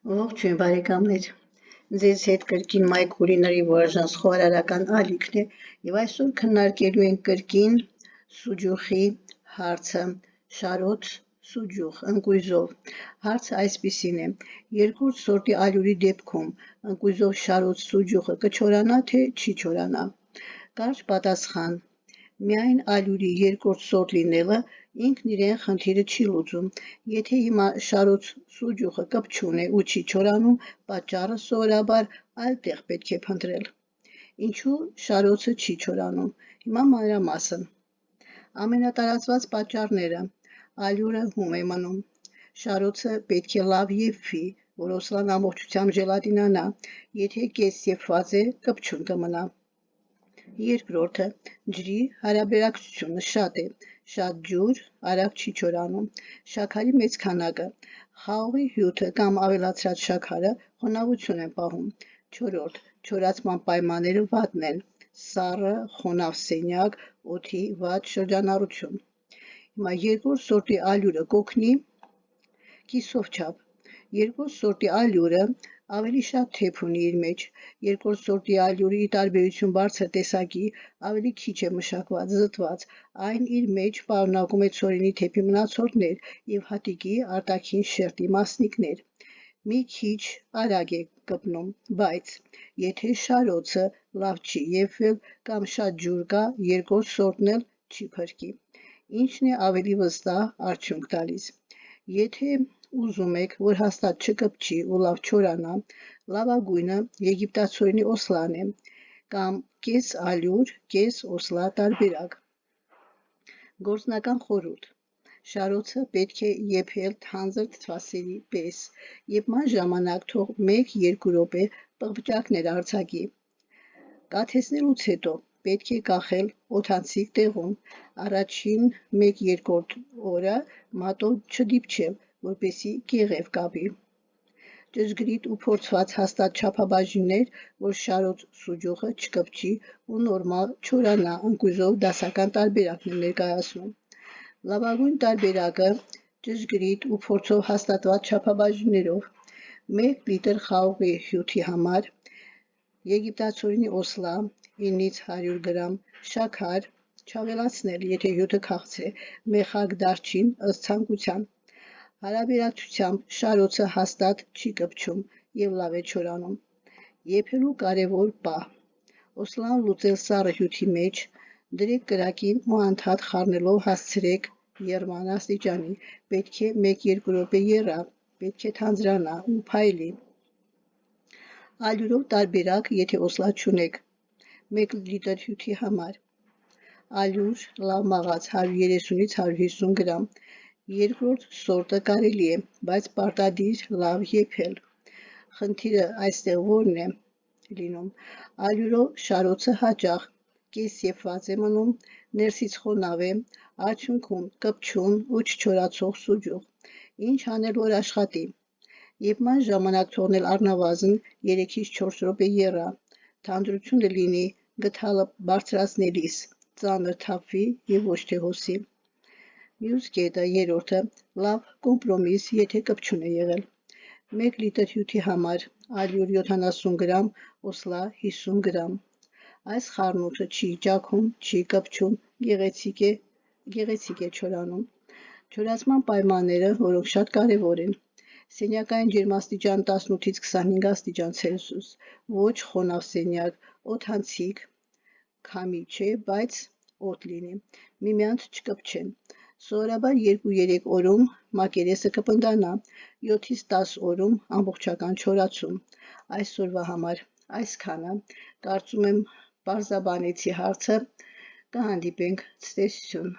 Ողջույն բարեկամներ, ձեզ հետ կրկին Մայք Կուլինարի Վարժանս խոհարարական ալիքն է եւ այսօր քննարկելու ենք կրկին սուջուխի հարցը, շարոց սուջուխ ընկույզով։ Հարցը այսպիսին է. երկրորդ սորտի ալյուրի դեպքում ընկույզով շարոց սուջուխը կչորանա թե չի չորանա։ Կարճ պատասխան. միայն ալյուրի երկրորդ սորտ լինելը ինքն իրեն խնդիրը չի լուծում։ Եթե հիմա շարոց սուջուխը կպչուն է ու չի չորանում, պատճառը սովորաբար այլ տեղ պետք է փնտրել։ Ինչու շարոցը չի չորանում։ Հիմա մանրամասն։ Ամենատարածված պատճառները. ալյուրը հում է մնում, շարոցը պետք է լավ եփվի, որ օսլան ամբողջությամբ ժելատինանա, եթե կես եփված է, կպչուն կմնա։ Երկրորդը, ջրի հարաբերակցությունը շատ է, շատ ջուր արագ չի չորանում, շաքարի մեծ քանակը, խաղողի հյութը կամ ավելացրած շաքարը խոնավություն են պահում։ Չորրորդ, չորացման պայմանները վատն են, սառը, խոնավ սենյակ, օդի վատ շրջանառություն։ Հիմա երկրորդ սորտի ալյուրը կօգնի կիսով չափ։ Երկրորդ սորտի ալյուրը ավելի շատ թեփ ունի իր մեջ, երկրորդ սորտի ալյուրը ի տարբերություն բարձր տեսակի ավելի քիչ է մշակված, զտված, այն իր մեջ պարունակում է ցորենի թեփի մնացորդներ եւ հատիկի արտաքին շերտի մասնիկներ։ Մի քիչ արագ է կպնում, բայց եթե շարոցը լավ չի եփվել կամ շատ ջուր կա, երկրորդ սորտն էլ չի փրկի։ Ինչն է ավելի վստահ արդյունք տալիս։ Եթե ուզում եք, որ հաստատ չկպչի ու լավ չորանա, լավագույնը եգիպտացորենի օսլան է, կամ կես ալյուր, կես օսլա տարբերակ։ Գործնական խորհուրդ. շարոցը պետք է եփել թանձր թթվասերի պես, եփման ժամանակ թող 1-2 րոպե պղպջակներ արձակի։ Կաթեցնելուց հետո պետք է կախել օդանցիկ տեղում, առաջին 1-2 օրը մատով չդիպչել, որպեսզի կեղև կապի։ Ճշգրիտ ու փորձված հաստատ չափաբաժիններ, որ շարոց սուջուխը չկպչի ու նորմալ չորանա, ընկույզով դասական տարբերակն եմ ներկայացնում։ Լավագույն տարբերակը ճշգրիտ ու փորձով հաստատված չափաբաժիններով 1 լիտր խաղողի հյութի համար եգիպտացորենի օսլա 9-ից 100 գրամ, շաքար, չավելացնել, եթե հյութը քաղցր է, մեխակ դարչին ըստ ցանկության։ Հարաբերակցությամբ շարոցը հաստատ չի կպչում եւ լավ է չորանում։ Եփելու կարևոր պահ. օսլան լուծել սառը հյութի մեջ, դրեք կրակին ու անդադ խառնելով հասցրեք եռման աստիճանի, պետք է 1-2 րոպե եռա, պետք է թանձրանա ու փայլի։ Ալյուրով տարբերակ, եթե օսլա չունեք, 1 լիտր հյութի համար ալյուր լավ մաղած 130-ից 150 գրամ, երկրորդ սորտը կարելի է, բայց պարտադիր լավ եփել։ Խնդիրը այստեղ որն է լինում։ Ալյուրով շարոցը հաճախ կես եփված է մնում, ներսից խոնավ է, արդյունքում կպչուն ու չչորացող սուջուխ։ Ինչ անել, որ աշխատի։ Եփման ժամանակ թողնել առնվազն 3-ից 4 րոպե եռա, թանձրությունը լինի գդալը բարձրացնելիս, ծանր թափվի եւ ոչ թե հոսի։ Մյուս կետը, երրորդը, լավ կոմպրոմիս, եթե կպչուն է եղել։ 1 լիտր հյութի համար ալյուր 70 գրամ, օսլա 50 գրամ։ Այս խառնուրդը չի ճաքում, չի կպչում, գեղեցիկ է չորանում։ Չորացման պայմանները, որոնք շատ կարևոր են։ Սենյակային ջերմաստիճան 18-ից 25 աստիճան Ցելսիուս, ոչ խոնավ սենյակ, օդանցիկ, քամի չէ, բայց օդ լինի, միմյանց չկպչեն։ Սովորաբար 2-3 օրում մակերեսը կպնդանա, 7-ից 10 օրում ամբողջական չորացում։ Այսօրվա համար այսքանը, կարծում եմ պարզաբանեցի հարցը, կհանդիպենք, ցտեսություն։